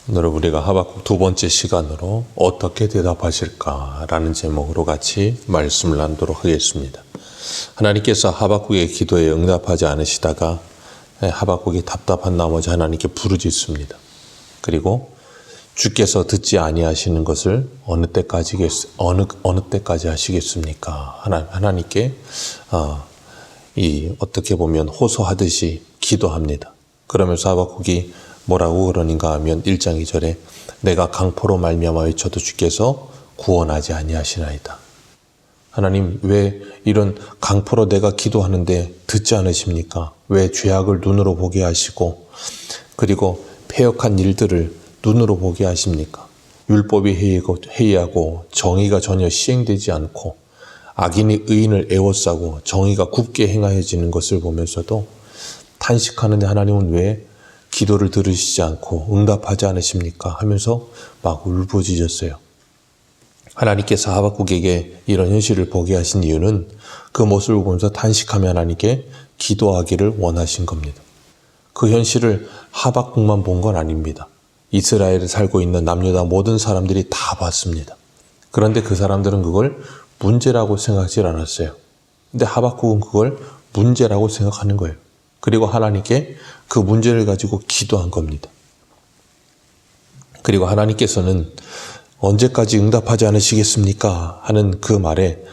오늘 우리가 하박국 두 번째 시간으로 어떻게 대답하실까라는 제목으로 같이 말씀을 나누도록 하겠습니다. 하나님께서 하박국의 기도에 응답하지 않으시다가 하박국이 답답한 나머지 하나님께 부르짖습니다. 그리고 주께서 듣지 아니하시는 것을 어느 때까지 하시겠습니까? 하나님께 어떻게 보면 호소하듯이 기도합니다. 그러면서 하박국이 뭐라고 그러는가 하면 1장 2절에 내가 강포로 말미암아 외쳐도 주께서 구원하지 아니하시나이다. 하나님, 왜 이런 강포로 내가 기도하는데 듣지 않으십니까? 왜 죄악을 눈으로 보게 하시고 그리고 패역한 일들을 눈으로 보게 하십니까? 율법이 해이하고 정의가 전혀 시행되지 않고 악인이 의인을 애워싸고 정의가 굽게 행하여지는 것을 보면서도 탄식하는데 하나님은 왜 기도를 들으시지 않고 응답하지 않으십니까? 하면서 막 울부짖었어요. 하나님께서 하박국에게 이런 현실을 보게 하신 이유는 그 모습을 보면서 탄식하며 하나님께 기도하기를 원하신 겁니다. 그 현실을 하박국만 본 건 아닙니다. 이스라엘에 살고 있는 남유다 모든 사람들이 다 봤습니다. 그런데 그 사람들은 그걸 문제라고 생각하지 않았어요. 근데 하박국은 그걸 문제라고 생각하는 거예요. 그리고 하나님께 그 문제를 가지고 기도한 겁니다. 그리고 하나님께서는 언제까지 응답하지 않으시겠습니까? 하는 그 말을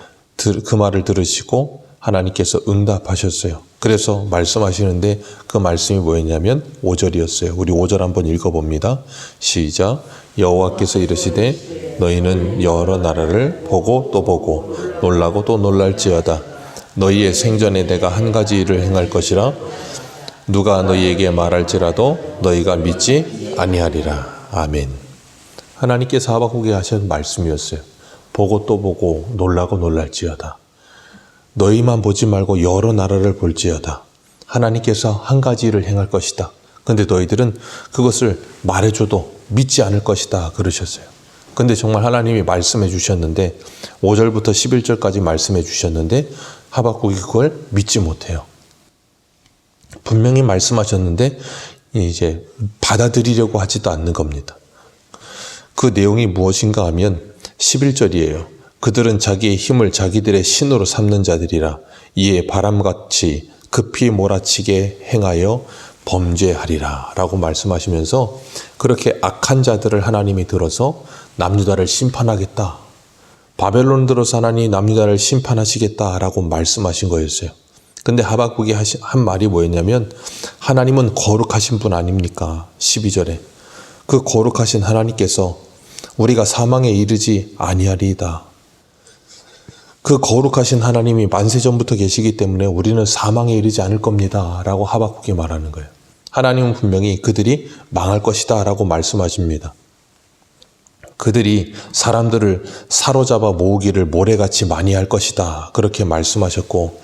들으시고 하나님께서 응답하셨어요. 그래서 말씀하시는데 그 말씀이 뭐였냐면 5절이었어요. 우리 5절 한번 읽어봅니다. 시작. 여호와께서 이르시되 너희는 여러 나라를 보고 또 보고 놀라고 또 놀랄지어다. 너희의 생전에 내가 한 가지 일을 행할 것이라 누가 너희에게 말할지라도 너희가 믿지 아니하리라. 아멘. 하나님께서 하박국에 하신 말씀이었어요. 보고 또 보고 놀라고 놀랄지어다. 너희만 보지 말고 여러 나라를 볼지어다. 하나님께서 한 가지 일을 행할 것이다. 근데 너희들은 그것을 말해줘도 믿지 않을 것이다. 그러셨어요. 근데 정말 하나님이 말씀해 주셨는데 5절부터 11절까지 말씀해 주셨는데 하박국이 그걸 믿지 못해요. 분명히 말씀하셨는데 이제 받아들이려고 하지도 않는 겁니다. 그 내용이 무엇인가 하면 11절이에요. 그들은 자기의 힘을 자기들의 신으로 삼는 자들이라 이에 바람같이 급히 몰아치게 행하여 범죄하리라 라고 말씀하시면서 그렇게 악한 자들을 하나님이 들어서 남유다를 심판하겠다. 바벨론 들어서 하나님이 남유다를 심판하시겠다라고 말씀하신 거였어요. 근데 하박국이 한 말이 뭐였냐면 하나님은 거룩하신 분 아닙니까? 12절에 그 거룩하신 하나님께서 우리가 사망에 이르지 아니하리이다. 그 거룩하신 하나님이 만세전부터 계시기 때문에 우리는 사망에 이르지 않을 겁니다 라고 하박국이 말하는 거예요. 하나님은 분명히 그들이 망할 것이다 라고 말씀하십니다. 그들이 사람들을 사로잡아 모으기를 모래같이 많이 할 것이다 그렇게 말씀하셨고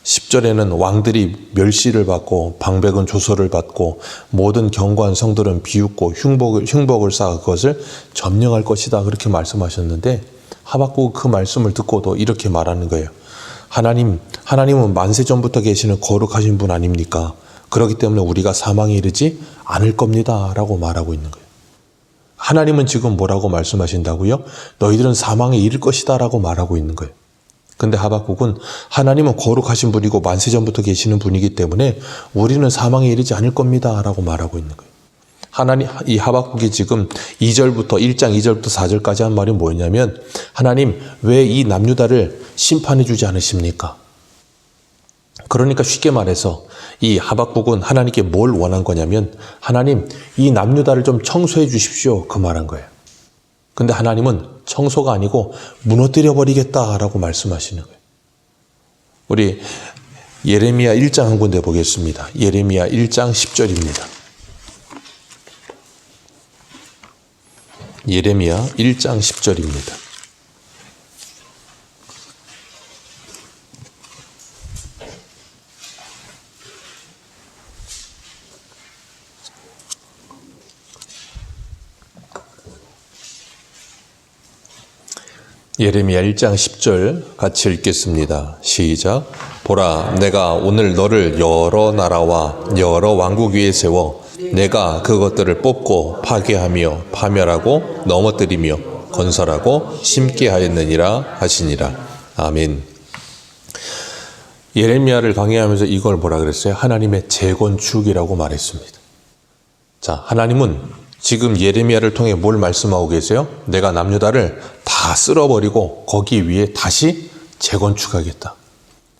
10절에는 왕들이 멸시를 받고 방백은 조소를 받고 모든 견고한 성들은 비웃고 흉복을 쌓아 그것을 점령할 것이다 그렇게 말씀하셨는데 하박국 그 말씀을 듣고도 이렇게 말하는 거예요. 하나님은 만세전부터 계시는 거룩하신 분 아닙니까? 그렇기 때문에 우리가 사망에 이르지 않을 겁니다 라고 말하고 있는 거예요. 하나님은 지금 뭐라고 말씀하신다고요? 너희들은 사망에 이를 것이다 라고 말하고 있는 거예요. 근데 하박국은 하나님은 거룩하신 분이고 만세전부터 계시는 분이기 때문에 우리는 사망에 이르지 않을 겁니다 라고 말하고 있는 거예요. 이 하박국이 지금 1장 2절부터 4절까지 한 말이 뭐였냐면 하나님 왜 이 남유다를 심판해 주지 않으십니까? 그러니까 쉽게 말해서 이 하박국은 하나님께 뭘 원한 거냐면 하나님 이 남유다를 좀 청소해 주십시오 그 말한 거예요. 근데 하나님은 청소가 아니고 무너뜨려 버리겠다라고 말씀하시는 거예요. 우리 예레미야 1장 한 군데 보겠습니다. 예레미야 1장 10절입니다. 예레미야 1장 10절입니다. 예레미야 1장 10절 같이 읽겠습니다. 시작. 보라, 내가 오늘 너를 여러 나라와 여러 왕국 위에 세워 내가 그것들을 뽑고 파괴하며 파멸하고 넘어뜨리며 건설하고 심게 하였느니라 하시니라. 아멘. 예레미야를 강의하면서 이걸 뭐라 그랬어요? 하나님의 재건축이라고 말했습니다. 자, 하나님은 지금 예레미야를 통해 뭘 말씀하고 계세요? 내가 남유다를 다 쓸어버리고 거기 위에 다시 재건축하겠다.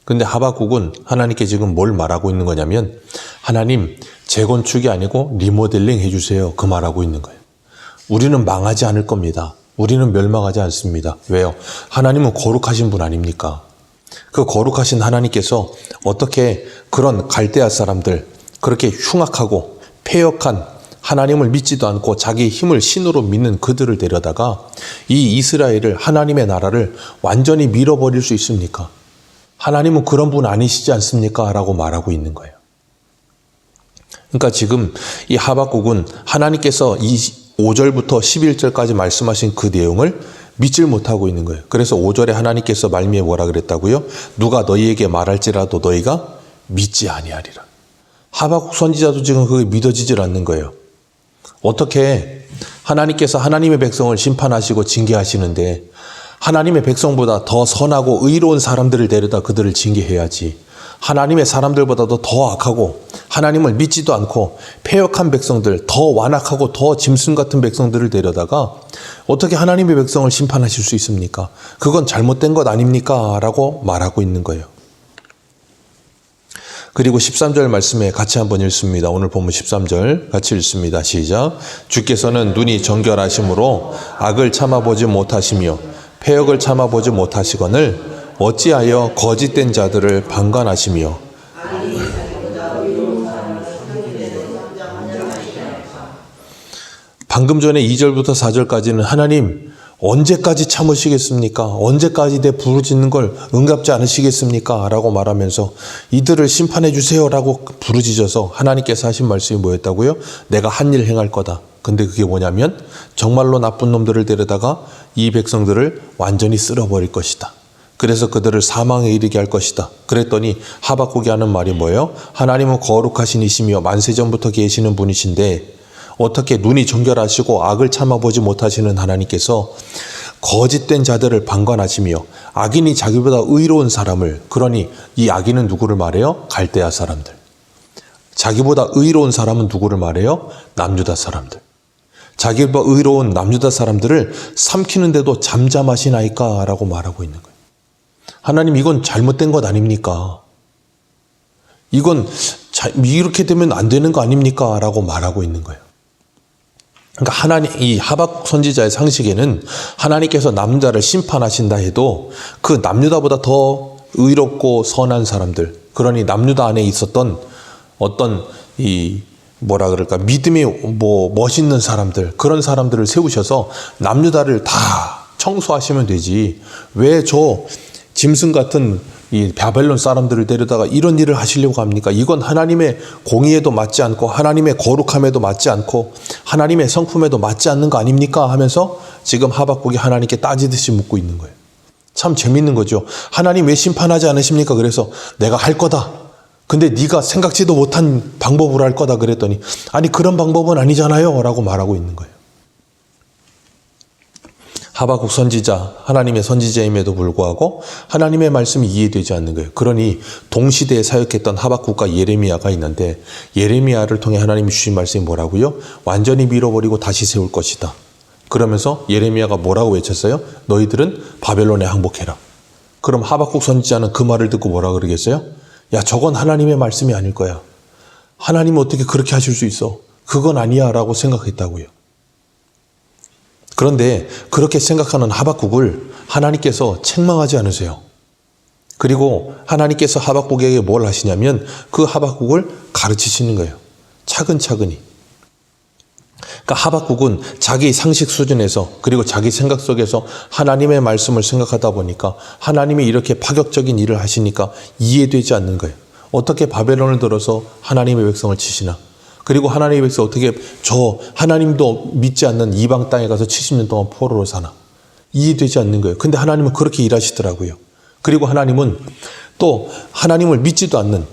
근데 하박국은 하나님께 지금 뭘 말하고 있는 거냐면 하나님 재건축이 아니고 리모델링 해주세요. 그 말하고 있는 거예요. 우리는 망하지 않을 겁니다. 우리는 멸망하지 않습니다. 왜요? 하나님은 거룩하신 분 아닙니까? 그 거룩하신 하나님께서 어떻게 그런 갈대아 사람들, 그렇게 흉악하고 패역한 하나님을 믿지도 않고 자기 힘을 신으로 믿는 그들을 데려다가 이 이스라엘을, 하나님의 나라를 완전히 밀어버릴 수 있습니까? 하나님은 그런 분 아니시지 않습니까? 라고 말하고 있는 거예요. 그러니까 지금 이 하박국은 하나님께서 이 5절부터 11절까지 말씀하신 그 내용을 믿질 못하고 있는 거예요. 그래서 5절에 하나님께서 말미에 뭐라 그랬다고요? 누가 너희에게 말할지라도 너희가 믿지 아니하리라. 하박국 선지자도 지금 그게 믿어지질 않는 거예요. 어떻게 하나님께서 하나님의 백성을 심판하시고 징계하시는데 하나님의 백성보다 더 선하고 의로운 사람들을 데려다 그들을 징계해야지, 하나님의 사람들보다도 더 악하고 하나님을 믿지도 않고 패역한 백성들, 더 완악하고 더 짐승 같은 백성들을 데려다가 어떻게 하나님의 백성을 심판하실 수 있습니까? 그건 잘못된 것 아닙니까? 라고 말하고 있는 거예요. 그리고 13절 말씀에 같이 한번 읽습니다. 오늘 본문 13절 같이 읽습니다. 시작. 주께서는 눈이 정결하심으로 악을 참아보지 못하시며 패역을 참아보지 못하시거늘 어찌하여 거짓된 자들을 방관하시며. 방금 전에 2절부터 4절까지는 하나님 언제까지 참으시겠습니까? 언제까지 내 부르짖는 걸 응답지 않으시겠습니까? 라고 말하면서 이들을 심판해 주세요 라고 부르짖어서 하나님께서 하신 말씀이 뭐였다고요? 내가 한 일 행할 거다. 근데 그게 뭐냐면 정말로 나쁜 놈들을 데려다가 이 백성들을 완전히 쓸어버릴 것이다. 그래서 그들을 사망에 이르게 할 것이다. 그랬더니 하박국이 하는 말이 뭐예요? 하나님은 거룩하신 이시며 만세전부터 계시는 분이신데 어떻게 눈이 정결하시고 악을 참아보지 못하시는 하나님께서 거짓된 자들을 방관하시며 악인이 자기보다 의로운 사람을, 그러니 이 악인은 누구를 말해요? 갈대아 사람들. 자기보다 의로운 사람은 누구를 말해요? 남유다 사람들. 자기보다 의로운 남유다 사람들을 삼키는데도 잠잠하시나이까? 라고 말하고 있는 거예요. 하나님 이건 잘못된 것 아닙니까? 이건 이렇게 되면 안 되는 거 아닙니까? 라고 말하고 있는 거예요. 그러니까 하나님, 이 하박국 선지자의 상식에는 하나님께서 남유다를 심판하신다 해도 그 남유다보다 더 의롭고 선한 사람들, 그러니 남유다 안에 있었던 어떤 이 뭐라 그럴까, 믿음이 멋있는 사람들, 그런 사람들을 세우셔서 남유다를 다 청소하시면 되지, 왜 저 짐승 같은 이 바벨론 사람들을 데려다가 이런 일을 하시려고 합니까? 이건 하나님의 공의에도 맞지 않고 하나님의 거룩함에도 맞지 않고 하나님의 성품에도 맞지 않는 거 아닙니까? 하면서 지금 하박국이 하나님께 따지듯이 묻고 있는 거예요. 참 재밌는 거죠. 하나님 왜 심판하지 않으십니까? 그래서 내가 할 거다. 근데 네가 생각지도 못한 방법으로 할 거다 그랬더니 아니 그런 방법은 아니잖아요 라고 말하고 있는 거예요. 하박국 선지자, 하나님의 선지자임에도 불구하고 하나님의 말씀이 이해되지 않는 거예요. 그러니 동시대에 사역했던 하박국과 예레미야가 있는데 예레미야를 통해 하나님이 주신 말씀이 뭐라고요? 완전히 밀어버리고 다시 세울 것이다. 그러면서 예레미야가 뭐라고 외쳤어요? 너희들은 바벨론에 항복해라. 그럼 하박국 선지자는 그 말을 듣고 뭐라 그러겠어요? 야, 저건 하나님의 말씀이 아닐 거야. 하나님은 어떻게 그렇게 하실 수 있어? 그건 아니야 라고 생각했다고요. 그런데 그렇게 생각하는 하박국을 하나님께서 책망하지 않으세요. 그리고 하나님께서 하박국에게 뭘 하시냐면 그 하박국을 가르치시는 거예요. 차근차근히. 그러니까 하박국은 자기 상식 수준에서 그리고 자기 생각 속에서 하나님의 말씀을 생각하다 보니까 하나님이 이렇게 파격적인 일을 하시니까 이해되지 않는 거예요. 어떻게 바벨론을 들어서 하나님의 백성을 치시나? 그리고 하나님의 백성 어떻게 저 하나님도 믿지 않는 이방 땅에 가서 70년 동안 포로로 사나? 이해되지 않는 거예요. 근데 하나님은 그렇게 일하시더라고요. 그리고 하나님은 또 하나님을 믿지도 않는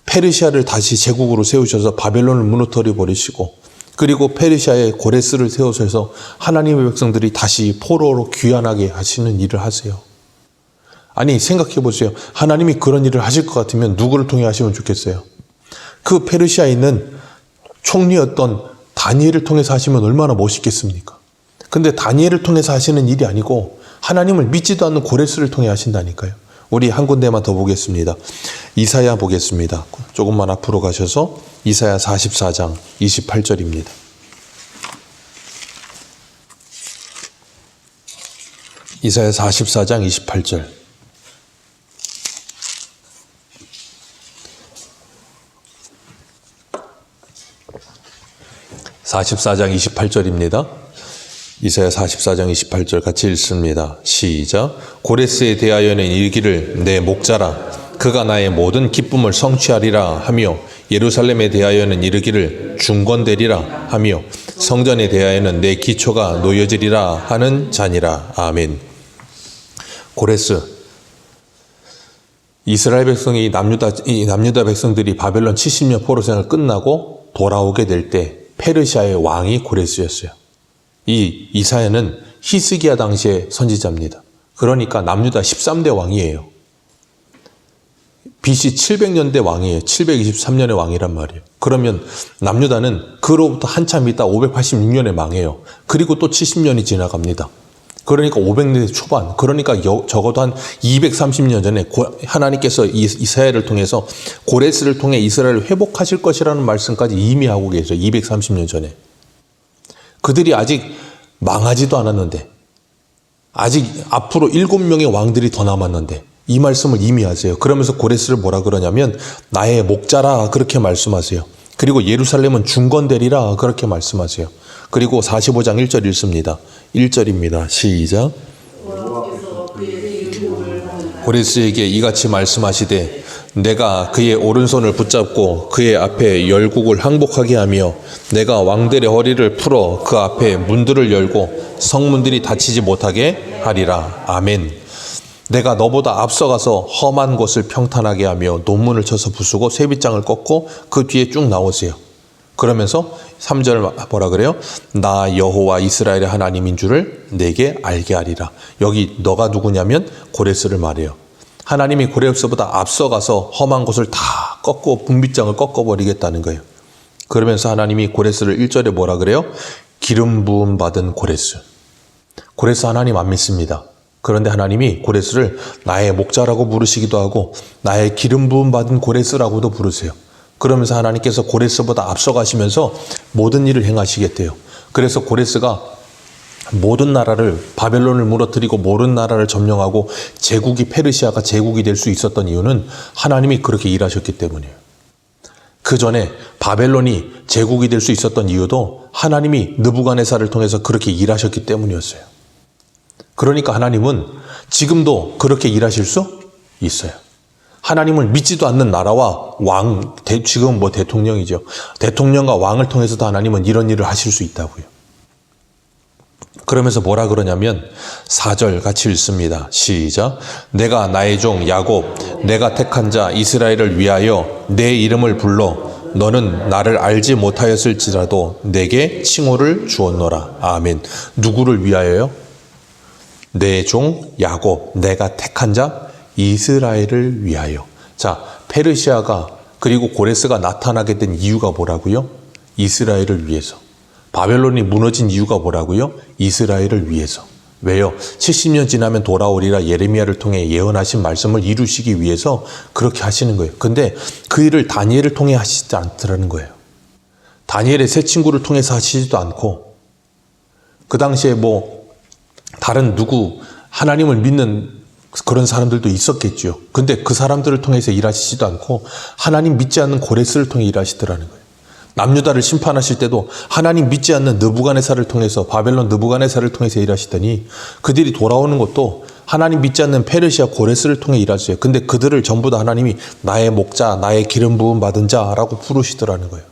페르시아를 다시 제국으로 세우셔서 바벨론을 무너뜨려 버리시고, 그리고 페르시아에 고레스를 세우셔서 하나님의 백성들이 다시 포로로 귀환하게 하시는 일을 하세요. 아니, 생각해 보세요. 하나님이 그런 일을 하실 것 같으면 누구를 통해 하시면 좋겠어요? 그 페르시아에 있는 총리였던 다니엘을 통해서 하시면 얼마나 멋있겠습니까? 근데 다니엘을 통해서 하시는 일이 아니고 하나님을 믿지도 않는 고레스를 통해 하신다니까요. 우리 한 군데만 더 보겠습니다. 이사야 보겠습니다. 조금만 앞으로 가셔서 이사야 44장 28절입니다. 이사야 44장 28절. (44장 28절입니다) 이사야 44장 28절 같이 읽습니다. 시작. 고레스에 대하여는 이르기를 내 목자라 그가 나의 모든 기쁨을 성취하리라 하며, 예루살렘에 대하여는 이르기를 중건되리라 하며, 성전에 대하여는 내 기초가 놓여지리라 하는 자니라. 아멘. 고레스, 이스라엘 백성이 남유다 백성들이 바벨론 70년 포로 생활 끝나고 돌아오게 될 때 페르시아의 왕이 고레스였어요. 이 이사야는 히스기야 당시의 선지자입니다. 그러니까 남유다 13대 왕이에요. BC 700년대 왕이에요. 723년의 왕이란 말이에요. 그러면 남유다는 그로부터 한참 있다 586년에 망해요. 그리고 또 70년이 지나갑니다. 그러니까 500년대 초반, 그러니까 적어도 한 230년 전에 하나님께서 이사야를 통해서 고레스를 통해 이스라엘을 회복하실 것이라는 말씀까지 이미 하고 계세요. 230년 전에. 그들이 아직 망하지도 않았는데, 아직 앞으로 7명의 왕들이 더 남았는데 이 말씀을 이미 하세요. 그러면서 고레스를 뭐라 그러냐면 나의 목자라 그렇게 말씀하세요. 그리고 예루살렘은 중건되리라 그렇게 말씀하세요. 그리고 45장 1절 읽습니다. 1절입니다. 시작. 고레스에게 이같이 말씀하시되 내가 그의 오른손을 붙잡고 그의 앞에 열국을 항복하게 하며, 내가 왕들의 허리를 풀어 그 앞에 문들을 열고 성문들이 닫히지 못하게 하리라. 아멘. 내가 너보다 앞서가서 험한 곳을 평탄하게 하며 논문을 쳐서 부수고 쇠빗장을 꺾고 그 뒤에 쭉 나오세요. 그러면서 3절 뭐라 그래요? 나 여호와 이스라엘의 하나님인 줄을 내게 알게 하리라. 여기 너가 누구냐면 고레스를 말해요. 하나님이 고레스보다 앞서가서 험한 곳을 다 꺾고 분빗장을 꺾어버리겠다는 거예요. 그러면서 하나님이 고레스를 1절에 뭐라 그래요? 기름 부음 받은 고레스. 고레스 하나님 안 믿습니다. 그런데 하나님이 고레스를 나의 목자라고 부르시기도 하고 나의 기름 부음 받은 고레스라고도 부르세요. 그러면서 하나님께서 고레스보다 앞서가시면서 모든 일을 행하시겠대요. 그래서 고레스가 모든 나라를, 바벨론을 무너뜨리고 모든 나라를 점령하고 제국이 페르시아가 제국이 될 수 있었던 이유는 하나님이 그렇게 일하셨기 때문이에요. 그 전에 바벨론이 제국이 될 수 있었던 이유도 하나님이 느부갓네살을 통해서 그렇게 일하셨기 때문이었어요. 그러니까 하나님은 지금도 그렇게 일하실 수 있어요. 하나님을 믿지도 않는 나라와 왕, 지금 대통령이죠. 대통령과 왕을 통해서도 하나님은 이런 일을 하실 수 있다고요. 그러면서 뭐라 그러냐면 4절 같이 읽습니다. 시작. 내가 나의 종 야곱, 내가 택한 자 이스라엘을 위하여 내 이름을 불러 너는 나를 알지 못하였을지라도 내게 칭호를 주었노라. 아멘. 누구를 위하여요? 내 종 야곱, 내가 택한 자 이스라엘을 위하여. 자, 페르시아가 그리고 고레스가 나타나게 된 이유가 뭐라고요? 이스라엘을 위해서. 바벨론이 무너진 이유가 뭐라고요? 이스라엘을 위해서. 왜요? 70년 지나면 돌아오리라 예레미야를 통해 예언하신 말씀을 이루시기 위해서 그렇게 하시는 거예요. 근데 그 일을 다니엘을 통해 하시지 않더라는 거예요. 다니엘의 세 친구를 통해서 하시지도 않고, 그 당시에 다른 누구 하나님을 믿는 그런 사람들도 있었겠죠. 근데 그 사람들을 통해서 일하시지도 않고 하나님 믿지 않는 고레스를 통해 일하시더라는 거예요. 남유다를 심판하실 때도 하나님 믿지 않는 느부갓네살을 통해서, 바벨론 느부갓네살을 통해서 일하시더니 그들이 돌아오는 것도 하나님 믿지 않는 페르시아 고레스를 통해 일하세요. 근데 그들을 전부 다 하나님이 나의 목자, 나의 기름 부음 받은 자라고 부르시더라는 거예요.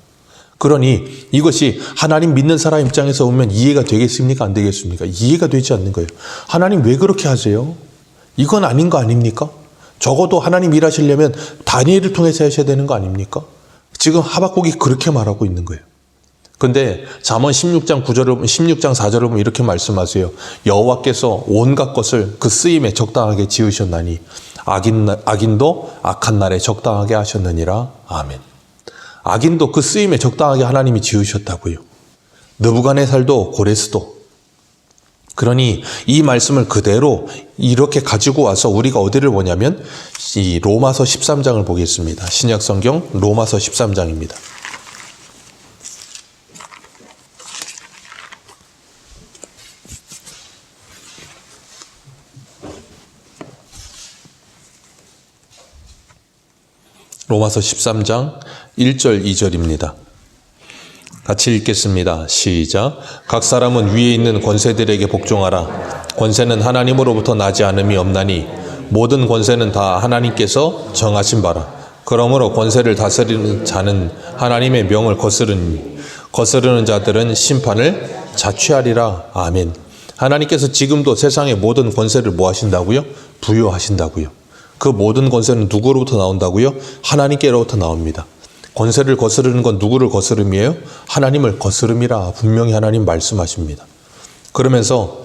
그러니 이것이 하나님 믿는 사람 입장에서 보면 이해가 되겠습니까? 안 되겠습니까? 이해가 되지 않는 거예요. 하나님 왜 그렇게 하세요? 이건 아닌 거 아닙니까? 적어도 하나님 일하시려면 다니엘을 통해서 하셔야 되는 거 아닙니까? 지금 하박국이 그렇게 말하고 있는 거예요. 근데 잠언 16장 4절을 보면 이렇게 말씀하세요. 여호와께서 온갖 것을 그 쓰임에 적당하게 지으셨나니 악인도 악한 날에 적당하게 하셨느니라. 아멘. 악인도 그 쓰임에 적당하게 하나님이 지으셨다고요. 느부갓네살도 고레스도. 그러니 이 말씀을 그대로 이렇게 가지고 와서 우리가 어디를 보냐면 이 로마서 13장을 보겠습니다. 신약성경 로마서 13장입니다. 로마서 13장 1절 2절입니다. 같이 읽겠습니다. 시작. 각 사람은 위에 있는 권세들에게 복종하라. 권세는 하나님으로부터 나지 않음이 없나니 모든 권세는 다 하나님께서 정하신 바라. 그러므로 권세를 다스리는 자는 하나님의 명을 거스르는 자들은 심판을 자취하리라. 아멘. 하나님께서 지금도 세상의 모든 권세를 뭐 하신다고요? 부여하신다고요. 그 모든 권세는 누구로부터 나온다고요? 하나님께로부터 나옵니다. 권세를 거스르는 건 누구를 거스름이에요? 하나님을 거스름이라 분명히 하나님 말씀하십니다. 그러면서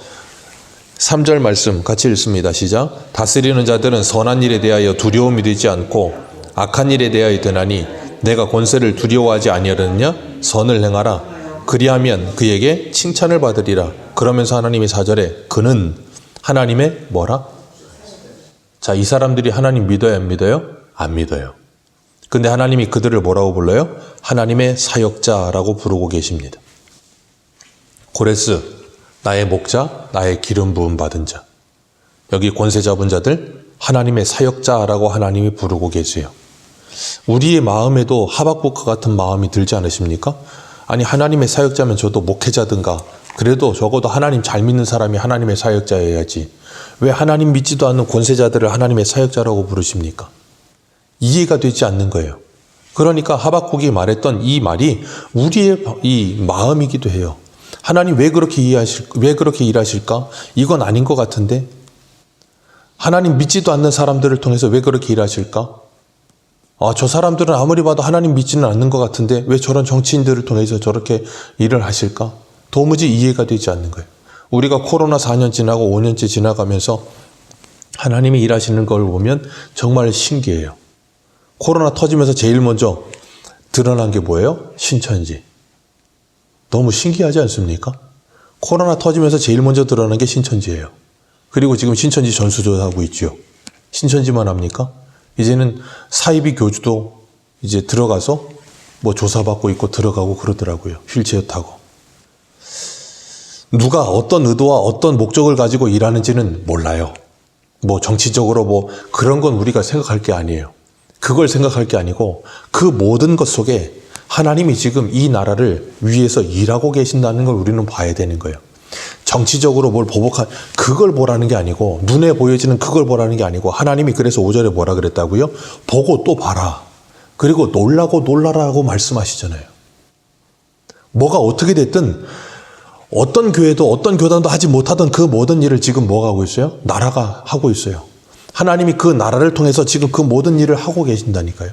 3절 말씀 같이 읽습니다. 시작. 다스리는 자들은 선한 일에 대하여 두려움이 되지 않고 악한 일에 대하여 되나니 내가 권세를 두려워하지 아니하느냐? 선을 행하라. 그리하면 그에게 칭찬을 받으리라. 그러면서 하나님이 4절에 그는 하나님의 뭐라? 자, 이 사람들이 하나님 믿어요, 안 믿어요? 안 믿어요. 근데 하나님이 그들을 뭐라고 불러요? 하나님의 사역자라고 부르고 계십니다. 고레스, 나의 목자, 나의 기름 부음 받은 자. 여기 권세 잡은 자들, 하나님의 사역자라고 하나님이 부르고 계세요. 우리의 마음에도 하박국과 같은 마음이 들지 않으십니까? 아니, 하나님의 사역자면 저도 목회자든가, 그래도 적어도 하나님 잘 믿는 사람이 하나님의 사역자여야지. 왜 하나님 믿지도 않는 권세자들을 하나님의 사역자라고 부르십니까? 이해가 되지 않는 거예요. 그러니까 하박국이 말했던 이 말이 우리의 이 마음이기도 해요. 하나님 왜 그렇게 일하실까? 이건 아닌 것 같은데. 하나님 믿지도 않는 사람들을 통해서 왜 그렇게 일하실까? 저 사람들은 아무리 봐도 하나님 믿지는 않는 것 같은데 왜 저런 정치인들을 통해서 저렇게 일을 하실까? 도무지 이해가 되지 않는 거예요. 우리가 코로나 4년 지나고 5년째 지나가면서 하나님이 일하시는 걸 보면 정말 신기해요. 코로나 터지면서 제일 먼저 드러난 게 뭐예요? 신천지. 너무 신기하지 않습니까? 코로나 터지면서 제일 먼저 드러난 게 신천지예요. 그리고 지금 신천지 전수조사하고 있죠. 신천지만 합니까? 이제는 사이비 교주도 이제 들어가서 뭐 조사받고 있고 들어가고 그러더라고요. 휠체어 타고. 누가 어떤 의도와 어떤 목적을 가지고 일하는지는 몰라요. 뭐 정치적으로 뭐 그런 건 우리가 생각할 게 아니에요. 그걸 생각할 게 아니고 그 모든 것 속에 하나님이 지금 이 나라를 위해서 일하고 계신다는 걸 우리는 봐야 되는 거예요. 정치적으로 뭘 그걸 보라는 게 아니고 눈에 보여지는 그걸 보라는 게 아니고 하나님이 그래서 5절에 뭐라 그랬다고요? 보고 또 봐라. 그리고 놀라라고 말씀하시잖아요. 뭐가 어떻게 됐든 어떤 교회도 어떤 교단도 하지 못하던 그 모든 일을 지금 뭐가 하고 있어요? 나라가 하고 있어요. 하나님이 그 나라를 통해서 지금 그 모든 일을 하고 계신다니까요.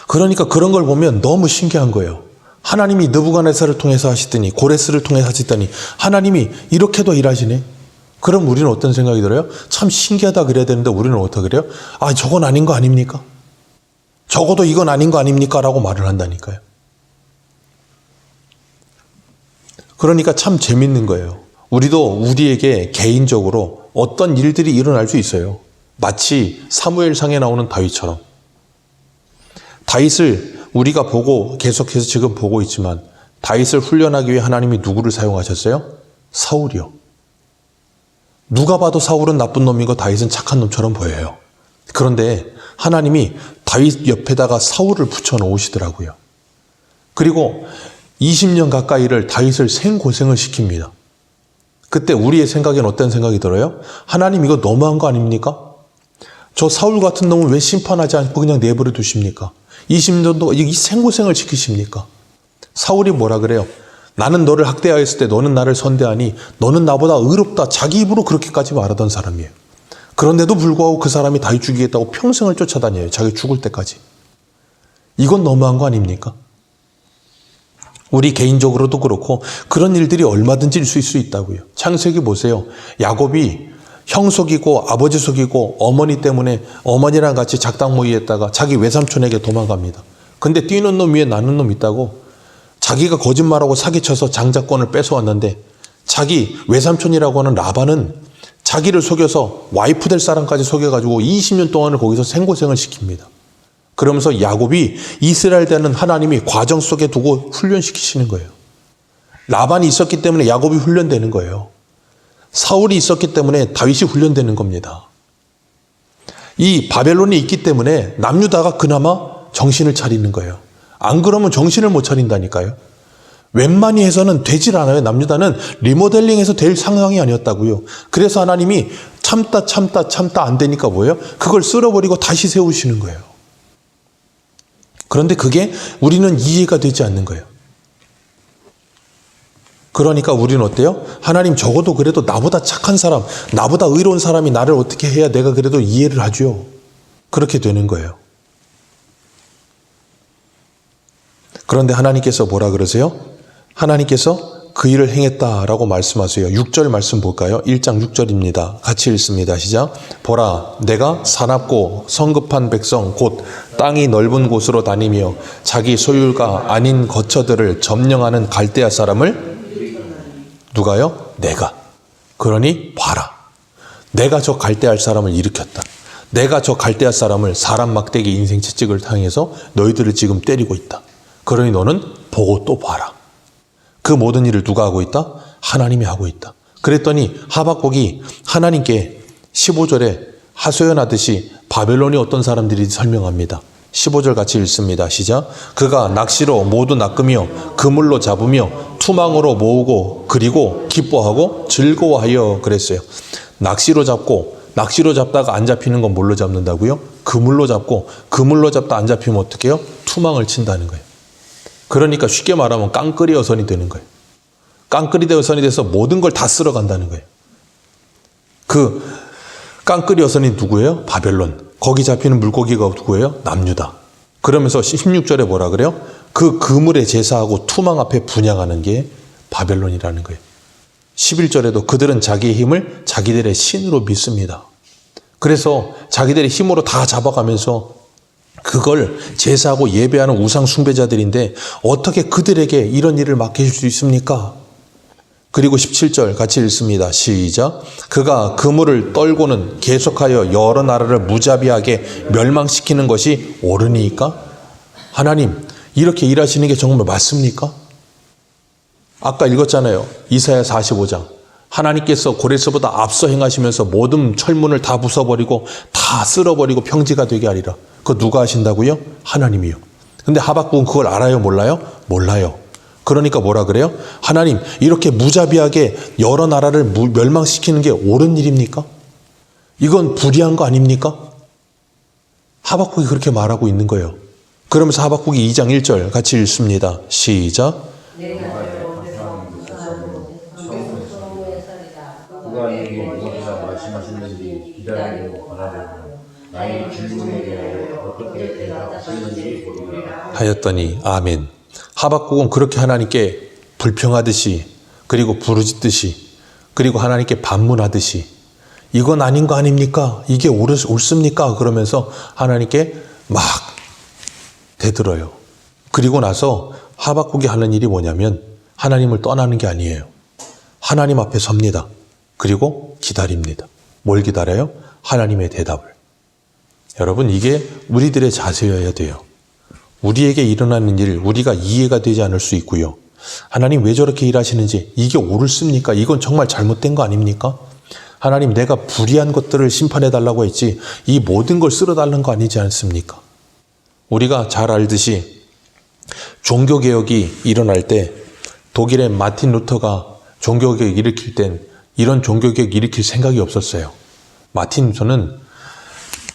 그러니까 그런 걸 보면 너무 신기한 거예요. 하나님이 느부갓네살을 통해서 하시더니 고레스를 통해서 하시더니 하나님이 이렇게도 일하시네. 그럼 우리는 어떤 생각이 들어요? 참 신기하다 그래야 되는데 우리는 어떻게 그래요? 저건 아닌 거 아닙니까? 적어도 이건 아닌 거 아닙니까? 라고 말을 한다니까요. 그러니까 참 재밌는 거예요. 우리도 우리에게 개인적으로 어떤 일들이 일어날 수 있어요. 마치 사무엘상에 나오는 다윗처럼. 다윗을 우리가 보고 계속해서 지금 보고 있지만 다윗을 훈련하기 위해 하나님이 누구를 사용하셨어요? 사울이요. 누가 봐도 사울은 나쁜 놈이고 다윗은 착한 놈처럼 보여요. 그런데 하나님이 다윗 옆에다가 사울을 붙여놓으시더라고요. 그리고 20년 가까이를 다윗을 생고생을 시킵니다. 그때 우리의 생각엔 어떤 생각이 들어요? 하나님 이거 너무한 거 아닙니까? 저 사울 같은 놈을 왜 심판하지 않고 그냥 내버려 두십니까? 20년도 이 생고생을 시키십니까? 사울이 뭐라 그래요? 나는 너를 학대하였을 때 너는 나를 선대하니 너는 나보다 의롭다. 자기 입으로 그렇게까지 말하던 사람이에요. 그런데도 불구하고 그 사람이 다윗 죽이겠다고 평생을 쫓아다녀요. 자기 죽을 때까지. 이건 너무한 거 아닙니까? 우리 개인적으로도 그렇고 그런 일들이 얼마든지 있을 수 있다고요. 창세기 보세요. 야곱이 형 속이고 아버지 속이고 어머니 때문에 어머니랑 같이 작당 모의했다가 자기 외삼촌에게 도망갑니다. 근데 뛰는 놈 위에 나는 놈 있다고 자기가 거짓말하고 사기쳐서 장자권을 뺏어왔는데 자기 외삼촌이라고 하는 라반은 자기를 속여서 와이프 될 사람까지 속여가지고 20년 동안을 거기서 생고생을 시킵니다. 그러면서 야곱이 이스라엘 되는 하나님이 과정 속에 두고 훈련시키시는 거예요. 라반이 있었기 때문에 야곱이 훈련되는 거예요. 사울이 있었기 때문에 다윗이 훈련되는 겁니다. 이 바벨론이 있기 때문에 남유다가 그나마 정신을 차리는 거예요. 안 그러면 정신을 못 차린다니까요. 웬만히 해서는 되질 않아요. 남유다는 리모델링해서 될 상황이 아니었다고요. 그래서 하나님이 참다 안 되니까 뭐예요? 그걸 쓸어버리고 다시 세우시는 거예요. 그런데 그게 우리는 이해가 되지 않는 거예요. 그러니까 우리는 어때요? 하나님 적어도 그래도 나보다 착한 사람, 나보다 의로운 사람이 나를 어떻게 해야 내가 그래도 이해를 하죠. 그렇게 되는 거예요. 그런데 하나님께서 뭐라 그러세요? 하나님께서 그 일을 행했다라고 말씀하세요. 6절 말씀 볼까요? 1장 6절입니다. 같이 읽습니다. 시작. 보라, 내가 사납고 성급한 백성 곧 땅이 넓은 곳으로 다니며 자기 소유가 아닌 거처들을 점령하는 갈대아 사람을 누가요? 내가. 그러니 봐라. 내가 저 갈대아 사람을 일으켰다. 내가 저 갈대아 사람을 사람 막대기 인생 채찍을 당해서 너희들을 지금 때리고 있다. 그러니 너는 보고 또 봐라. 그 모든 일을 누가 하고 있다? 하나님이 하고 있다. 그랬더니 하박국이 하나님께 15절에 하소연하듯이 바벨론이 어떤 사람들이 설명합니다. 15절 같이 읽습니다. 시작. 그가 낚시로 모두 낚으며 그물로 잡으며 투망으로 모으고 그리고 기뻐하고 즐거워하여 그랬어요. 낚시로 잡다가 안 잡히는 건 뭘로 잡는다고요? 그물로 잡고 그물로 잡다 안 잡히면 어떻게 해요? 투망을 친다는 거예요. 그러니까 쉽게 말하면 깡끄리 어선이 되는 거예요. 깡끄리 어선이 돼서 모든 걸 다 쓸어간다는 거예요. 그 깡끄리 어선이 누구예요? 바벨론. 거기 잡히는 물고기가 누구예요? 남유다. 그러면서 16절에 뭐라 그래요? 그 그물에 제사하고 투망 앞에 분향하는 게 바벨론이라는 거예요. 11절에도 그들은 자기의 힘을 자기들의 신으로 믿습니다. 그래서 자기들의 힘으로 다 잡아가면서 그걸 제사하고 예배하는 우상 숭배자들인데 어떻게 그들에게 이런 일을 맡기실 수 있습니까? 그리고 17절 같이 읽습니다. 시작. 그가 그물을 떨고는 계속하여 여러 나라를 무자비하게 멸망시키는 것이 옳으니까? 하나님, 이렇게 일하시는 게 정말 맞습니까? 아까 읽었잖아요. 이사야 45장. 하나님께서 고레스보다 앞서 행하시면서 모든 철문을 다 부숴버리고 다 쓸어버리고 평지가 되게 하리라. 그거 누가 하신다고요? 하나님이요. 근데 하박국은 그걸 알아요? 몰라요? 몰라요. 그러니까 뭐라 그래요? 하나님, 이렇게 무자비하게 여러 나라를 멸망시키는 게 옳은 일입니까? 이건 불의한 거 아닙니까? 하박국이 그렇게 말하고 있는 거예요. 그러면서 하박국이 2장 1절 같이 읽습니다. 시작. 그가 내게 무엇이라 말씀하셨는지 기다리고 바라보고 나의 질문에 대하여 어떻게 대답하시는지 보리라 하였더니 아멘. 하박국은 그렇게 하나님께 불평하듯이 그리고 부르짖듯이 그리고 하나님께 반문하듯이 이건 아닌 거 아닙니까? 이게 옳습니까? 그러면서 하나님께 막 대들어요. 그리고 나서 하박국이 하는 일이 뭐냐면 하나님을 떠나는 게 아니에요. 하나님 앞에 섭니다. 그리고 기다립니다. 뭘 기다려요? 하나님의 대답을. 여러분, 이게 우리들의 자세여야 돼요. 우리에게 일어나는 일, 우리가 이해가 되지 않을 수 있고요. 하나님 왜 저렇게 일하시는지 이게 옳습니까? 이건 정말 잘못된 거 아닙니까? 하나님, 내가 불의한 것들을 심판해달라고 했지 이 모든 걸 쓸어달라는 거 아니지 않습니까? 우리가 잘 알듯이 종교개혁이 일어날 때 독일의 마틴 루터가 종교개혁 일으킬 땐 이런 종교개혁 일으킬 생각이 없었어요. 마틴 루터는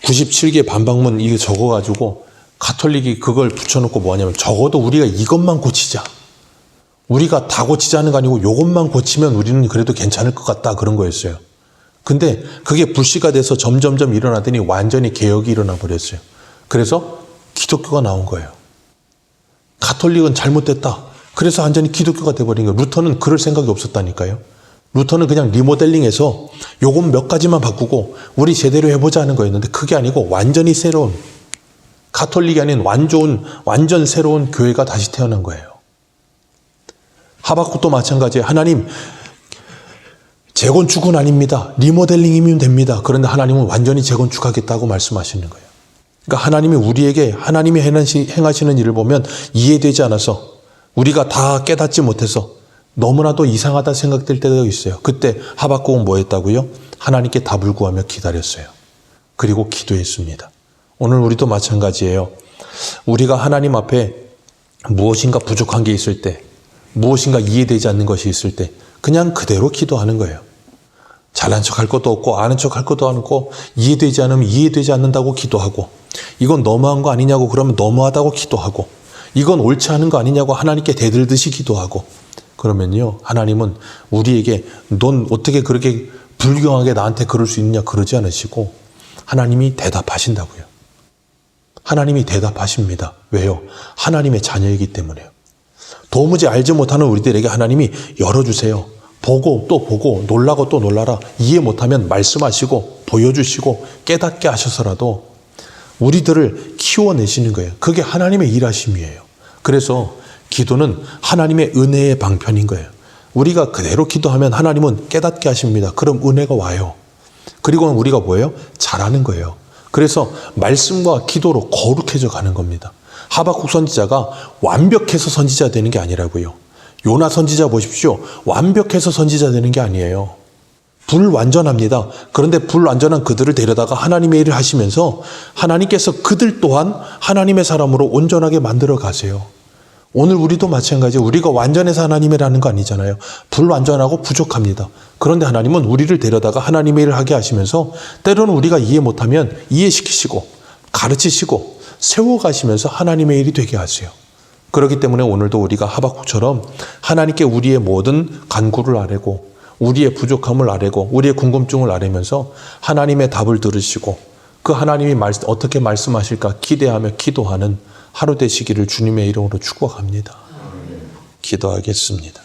97개 반박문 이거 적어가지고 가톨릭이 그걸 붙여놓고 뭐하냐면 적어도 우리가 이것만 고치자. 우리가 다 고치자는 거 아니고 이것만 고치면 우리는 그래도 괜찮을 것 같다 그런 거였어요. 근데 그게 불씨가 돼서 점점점 일어나더니 완전히 개혁이 일어나 버렸어요. 그래서 기독교가 나온 거예요. 가톨릭은 잘못됐다. 그래서 완전히 기독교가 돼버린 거예요. 루터는 그럴 생각이 없었다니까요. 루터는 그냥 리모델링해서 요건 몇 가지만 바꾸고 우리 제대로 해보자 하는 거였는데 그게 아니고 완전히 새로운, 가톨릭이 아닌 완전 새로운 교회가 다시 태어난 거예요. 하박국도 마찬가지예요. 하나님, 재건축은 아닙니다. 리모델링이면 됩니다. 그런데 하나님은 완전히 재건축하겠다고 말씀하시는 거예요. 그러니까 하나님이 우리에게 하나님이 행하시는 일을 보면 이해되지 않아서 우리가 다 깨닫지 못해서 너무나도 이상하다 생각될 때가 있어요. 그때 하박국은 뭐 했다고요? 하나님께 답을 구하며 기다렸어요. 그리고 기도했습니다. 오늘 우리도 마찬가지예요. 우리가 하나님 앞에 무엇인가 부족한 게 있을 때, 무엇인가 이해되지 않는 것이 있을 때 그냥 그대로 기도하는 거예요. 잘난 척할 것도 없고 아는 척할 것도 않고 이해되지 않으면 이해되지 않는다고 기도하고 이건 너무한 거 아니냐고 그러면 너무하다고 기도하고 이건 옳지 않은 거 아니냐고 하나님께 대들듯이 기도하고 그러면요 하나님은 우리에게 넌 어떻게 그렇게 불경하게 나한테 그럴 수 있느냐 그러지 않으시고 하나님이 대답하신다고요. 하나님이 대답하십니다. 왜요? 하나님의 자녀이기 때문에요. 도무지 알지 못하는 우리들에게 하나님이 열어주세요. 보고 또 보고 놀라고 또 놀라라. 이해 못하면 말씀하시고 보여주시고 깨닫게 하셔서라도 우리들을 키워내시는 거예요. 그게 하나님의 일하심이에요. 그래서 기도는 하나님의 은혜의 방편인 거예요. 우리가 그대로 기도하면 하나님은 깨닫게 하십니다. 그럼 은혜가 와요. 그리고 우리가 뭐예요? 잘하는 거예요. 그래서 말씀과 기도로 거룩해져 가는 겁니다. 하박국 선지자가 완벽해서 선지자 되는 게 아니라고요. 요나 선지자 보십시오. 완벽해서 선지자 되는 게 아니에요. 불완전합니다. 그런데 불완전한 그들을 데려다가 하나님의 일을 하시면서 하나님께서 그들 또한 하나님의 사람으로 온전하게 만들어 가세요. 오늘 우리도 마찬가지예요. 우리가 완전해서 하나님이라는 거 아니잖아요. 불완전하고 부족합니다. 그런데 하나님은 우리를 데려다가 하나님의 일을 하게 하시면서 때로는 우리가 이해 못하면 이해시키시고 가르치시고 세워가시면서 하나님의 일이 되게 하세요. 그렇기 때문에 오늘도 우리가 하박국처럼 하나님께 우리의 모든 간구를 아뢰고 우리의 부족함을 아뢰고 우리의 궁금증을 아뢰면서 하나님의 답을 들으시고 그 하나님이 어떻게 말씀하실까 기대하며 기도하는 하루 되시기를 주님의 이름으로 축복합니다. 기도하겠습니다.